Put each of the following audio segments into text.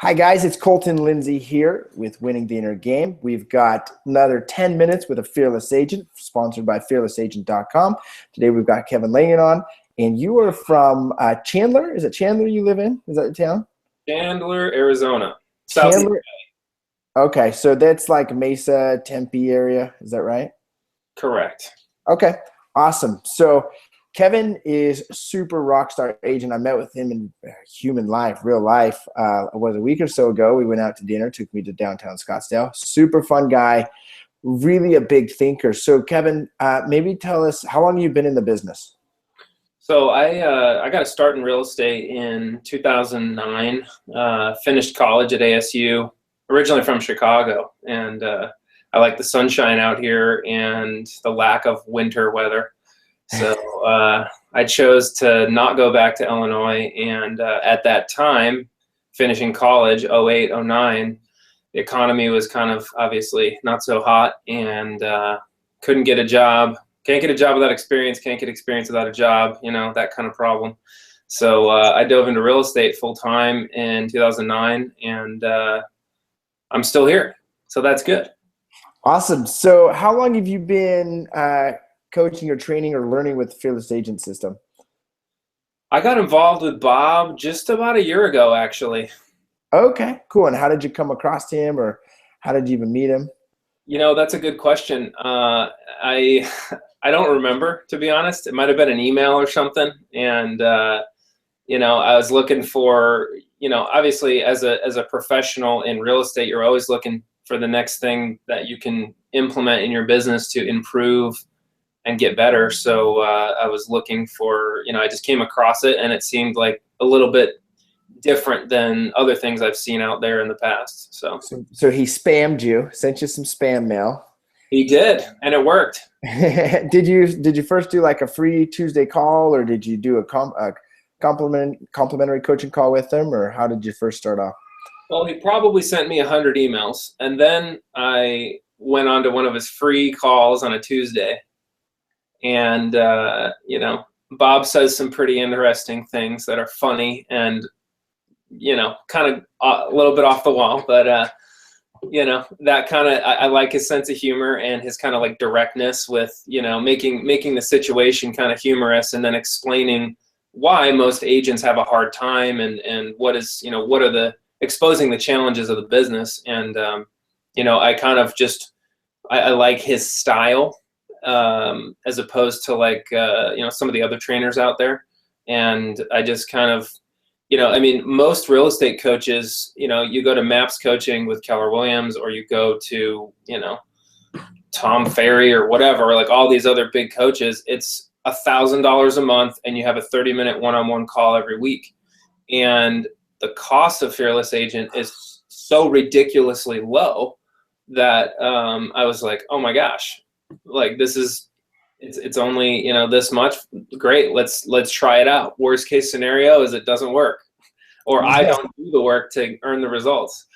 Hi guys, it's Colton Lindsay here with Winning the Inner Game. We've got another 10 minutes with a Fearless Agent, sponsored by fearlessagent.com. Today we've got Kevin Langan on, and you are from Chandler. Is it Chandler you live in? Is that the town? Chandler, Arizona. Southeast. Chandler. Okay, so that's like Mesa, Tempe area. Is that right? Correct. Okay, awesome. So Kevin is super rock star agent. I met with him in human life, real life. It was a week or so ago. We went out to dinner, took me to downtown Scottsdale. Super fun guy, really a big thinker. So Kevin, maybe tell us, how long you've been in the business? So I got a start in real estate in 2009. Finished college at ASU. Originally from Chicago, and I like the sunshine out here and the lack of winter weather. So I chose to not go back to Illinois, and at that time, finishing college, 08, 09, the economy was kind of obviously not so hot, and couldn't get a job. Can't get a job without experience, can't get experience without a job, that kind of problem. So I dove into real estate full-time in 2009, and I'm still here, so that's good. Awesome. So how long have you been coaching or training or learning with the Fearless Agent system? I got involved with Bob just about a year ago, actually. Okay, cool. And how did you come across him, or how did you even meet him? That's a good question. I don't remember, to be honest. It might have been an email or something, and I was looking for, obviously as a professional in real estate, you're always looking for the next thing that you can implement in your business to improve and get better. So I was looking for, I just came across it, and it seemed like a little bit different than other things I've seen out there in the past. So he spammed you, sent you some spam mail. He did, and it worked. Did you first do like a free Tuesday call, or did you do a complimentary coaching call with him, or how did you first start off? Well, he probably sent me 100 emails, and then I went on to one of his free calls on a Tuesday. And, Bob says some pretty interesting things that are funny and, kind of a little bit off the wall, but, that kind of, I like his sense of humor and his kind of like directness with, making the situation kind of humorous, and then explaining why most agents have a hard time, and what are the exposing the challenges of the business. And, I kind of just, I like his style, as opposed to like, some of the other trainers out there. And I just kind of, most real estate coaches, you go to MAPS coaching with Keller Williams, or you go to, Tom Ferry or whatever, like all these other big coaches, it's $1,000 a month, and you have a 30-minute one-on-one call every week. And the cost of Fearless Agent is so ridiculously low that I was like, oh my gosh, like it's only, this much. Great. Let's try it out. Worst case scenario is it doesn't work, or I don't do the work to earn the results.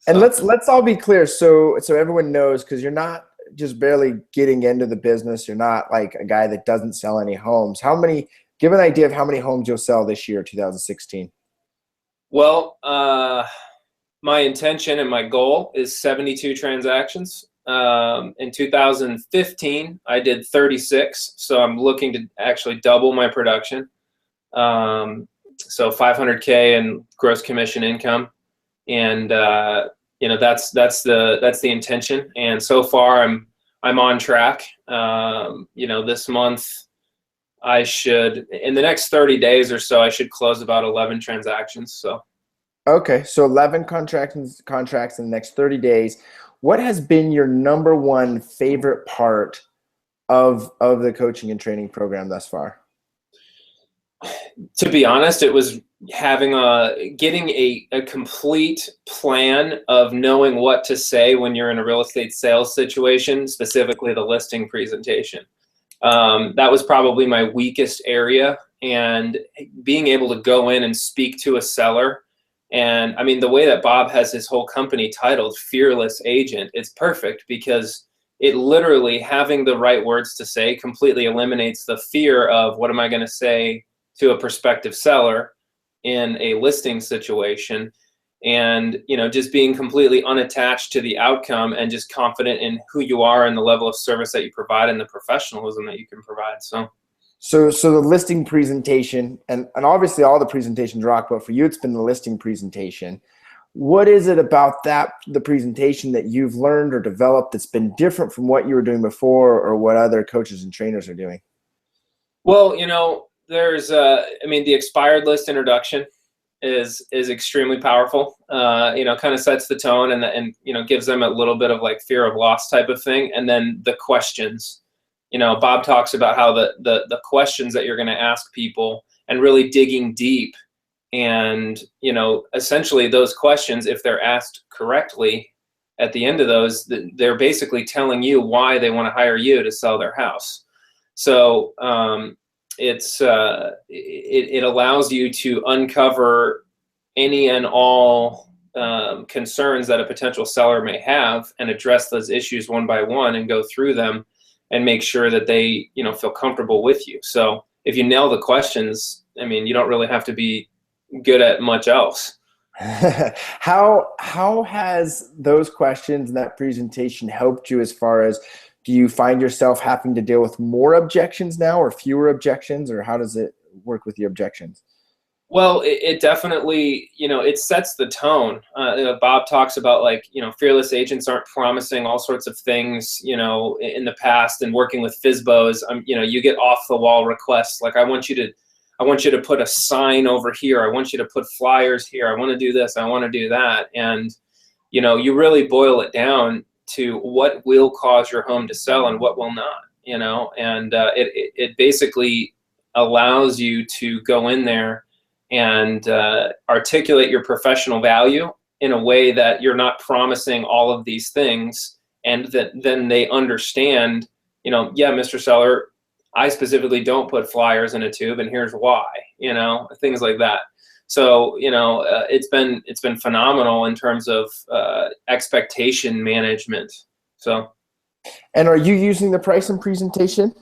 So. And let's all be clear. So everyone knows, because you're not just barely getting into the business. You're not like a guy that doesn't sell any homes. Give an idea of how many homes you'll sell this year, 2016. Well, my intention and my goal is 72 transactions. In 2015, I did 36. So I'm looking to actually double my production. So 500K in gross commission income. And, that's the intention. And so far I'm on track. This month I should, in the next 30 days or so, I should close about 11 transactions. So. Okay. So 11 contracts in the next 30 days. What has been your number one favorite part of the coaching and training program thus far? To be honest, it was getting a complete plan of knowing what to say when you're in a real estate sales situation, specifically the listing presentation. That was probably my weakest area, and being able to go in and speak to a seller. And I mean, the way that Bob has his whole company titled Fearless Agent, it's perfect, because it literally, having the right words to say completely eliminates the fear of what am I going to say to a prospective seller in a listing situation. and, you know, just being completely unattached to the outcome and just confident in who you are and the level of service that you provide and the professionalism that you can provide. So the listing presentation, and obviously all the presentations rock, but for you, it's been the listing presentation. What is it about the presentation that you've learned or developed that's been different from what you were doing before or what other coaches and trainers are doing? Well, you know, there's, I mean, the expired list introduction is extremely powerful. You know, kind of sets the tone and you know, gives them a little bit of like fear of loss type of thing. And then the questions, you know, Bob talks about how the questions that you're going to ask people and really digging deep, and, you know, essentially those questions, if they're asked correctly at the end of those, they're basically telling you why they want to hire you to sell their house. So it allows you to uncover any and all concerns that a potential seller may have and address those issues one by one and go through them and make sure that they, you know, feel comfortable with you. So if you nail the questions, I mean, you don't really have to be good at much else. How has those questions and that presentation helped you as far as, do you find yourself having to deal with more objections now or fewer objections, or how does it work with the objections? Well, it definitely, you know, it sets the tone. You know, Bob talks about, like, you know, fearless agents aren't promising all sorts of things, you know, in the past, and working with FSBOs, you know, you get off the wall requests. Like, I want you to put a sign over here. I want you to put flyers here. I want to do this. I want to do that. And, you know, you really boil it down to what will cause your home to sell and what will not, you know, and it basically allows you to go in there and articulate your professional value in a way that you're not promising all of these things, and that then they understand, you know, yeah, Mr. Seller, I specifically don't put flyers in a tube, and here's why, you know, things like that. So, you know, it's been phenomenal in terms of expectation management. So. And are you using the pricing presentation?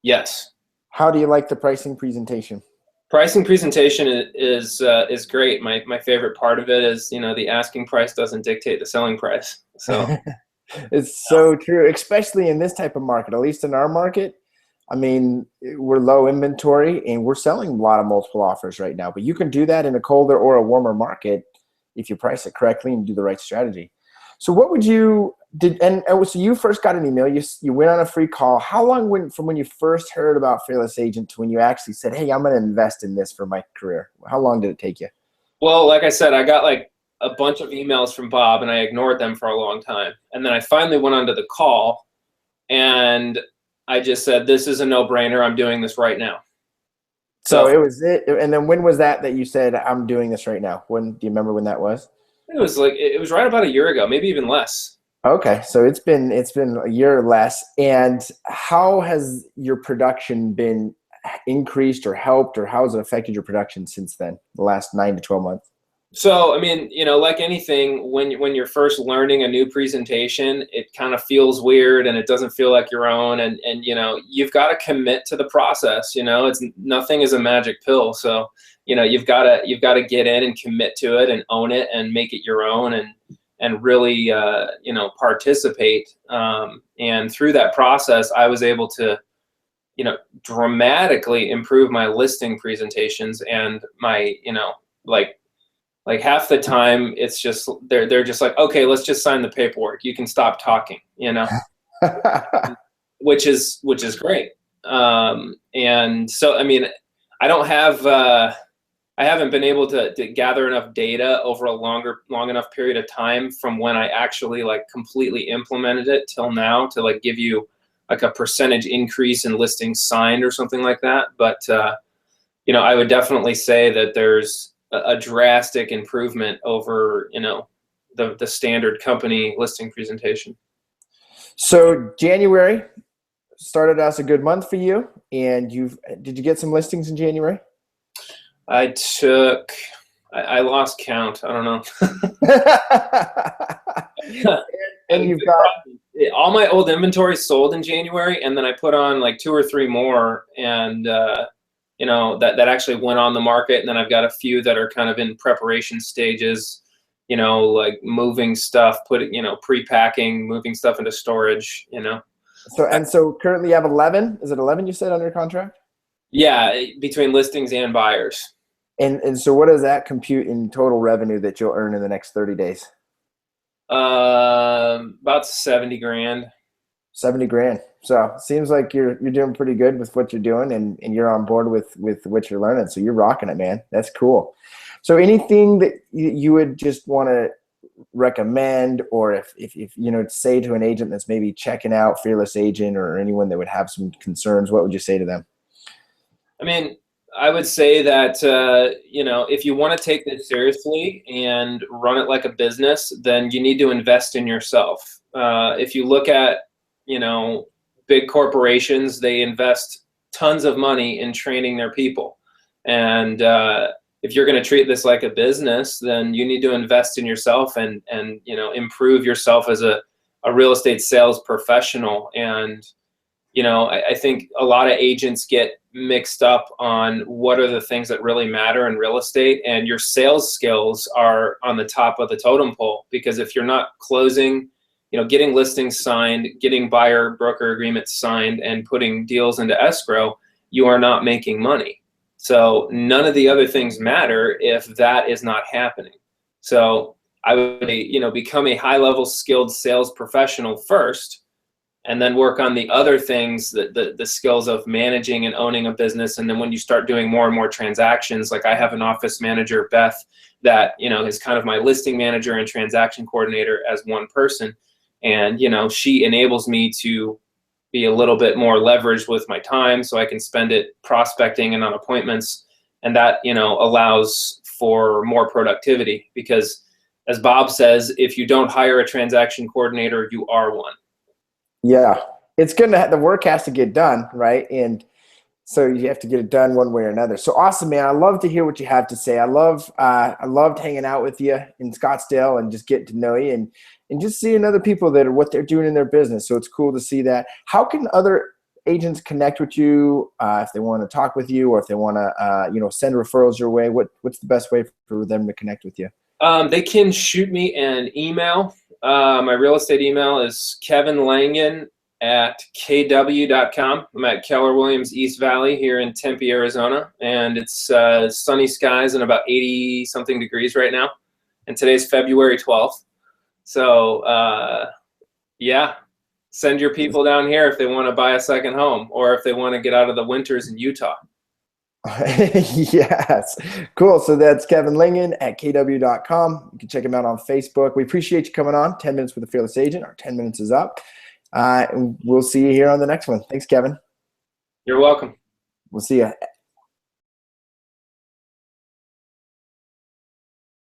Yes. How do you like the pricing presentation? Pricing presentation is great. My favorite part of it is, you know, the asking price doesn't dictate the selling price. So. It's so true, especially in this type of market, at least in our market. I mean, we're low inventory and we're selling a lot of multiple offers right now, but you can do that in a colder or a warmer market if you price it correctly and do the right strategy. So what would you did? And so you first got an email, you went on a free call. How long went from when you first heard about Fearless Agent to when you actually said, hey, I'm going to invest in this for my career? How long did it take you? Well, like I said, I got like a bunch of emails from Bob and I ignored them for a long time. And then I finally went onto the call and I just said, this is a no-brainer. I'm doing this right now. So it was it. And then when was that you said, I'm doing this right now? When do you remember when that was? It was right about a year ago, maybe even less. Okay. So it's been a year or less. And how has your production been increased or helped, or how has it affected your production since then, the last 9 to 12 months? So, I mean, you know, like anything, when you're first learning a new presentation, it kind of feels weird and it doesn't feel like your own. And you know, you've got to commit to the process. You know, nothing is a magic pill. So, you know, you've got to get in and commit to it and own it and make it your own and really, you know, participate. And through that process, I was able to, you know, dramatically improve my listing presentations and my, you know, like half the time it's just they're just like, okay, let's just sign the paperwork. You can stop talking, you know, which is great. And so, I mean, I don't have I haven't been able to gather enough data over a long enough period of time from when I actually like completely implemented it till now to like give you like a percentage increase in listings signed or something like that. But you know, I would definitely say that there's a drastic improvement over, you know, the standard company listing presentation. So January started as a good month for you, and did you get some listings in January? I lost count. I don't know. And you've got all my old inventory sold in January, and then I put on like 2 or 3 more, and you know, that actually went on the market, and then I've got a few that are kind of in preparation stages. like moving stuff, pre-packing, moving stuff into storage, So currently you have 11. Is it 11 you said under contract? Yeah, between listings and buyers. And so what does that compute in total revenue that you'll earn in the next 30 days? About 70 grand. 70 grand. So it seems like you're doing pretty good with what you're doing, and you're on board with what you're learning. So you're rocking it, man. That's cool. So anything that you would just want to recommend, or if say to an agent that's maybe checking out Fearless Agent, or anyone that would have some concerns, what would you say to them? I mean, I would say that, if you want to take this seriously and run it like a business, then you need to invest in yourself. If you look at, big corporations, they invest tons of money in training their people. And if you're going to treat this like a business, then you need to invest in yourself and improve yourself as a real estate sales professional. And I think a lot of agents get mixed up on what are the things that really matter in real estate, and your sales skills are on the top of the totem pole. Because if you're not closing, getting listings signed, getting buyer broker agreements signed, and putting deals into escrow, you are not making money. So none of the other things matter if that is not happening. So I would, become a high-level skilled sales professional first, and then work on the other things, the skills of managing and owning a business. And then when you start doing more and more transactions, like I have an office manager, Beth, that, is kind of my listing manager and transaction coordinator as one person. And, she enables me to be a little bit more leveraged with my time, so I can spend it prospecting and on appointments. And that, allows for more productivity, because as Bob says, if you don't hire a transaction coordinator, you are one. Yeah, it's gonna, the work has to get done, right? And so you have to get it done one way or another. So awesome, man. I love to hear what you have to say. I loved hanging out with you in Scottsdale and just getting to know you, and just seeing other people that are what they're doing in their business. So it's cool to see that. How can other agents connect with you if they want to talk with you, or if they want to send referrals your way? What's the best way for them to connect with you? They can shoot me an email. My real estate email is kevinlangan@kw.com. I'm at Keller Williams East Valley here in Tempe, Arizona. And it's sunny skies and about 80 something degrees right now. And today's February 12th. So yeah, send your people down here if they want to buy a second home, or if they want to get out of the winters in Utah. Yes, cool. So that's Kevin Langan at kw.com. You can check him out on Facebook. We appreciate you coming on. 10 Minutes with a Fearless Agent. Our 10 minutes is up. And we'll see you here on the next one. Thanks, Kevin. You're welcome. We'll see you.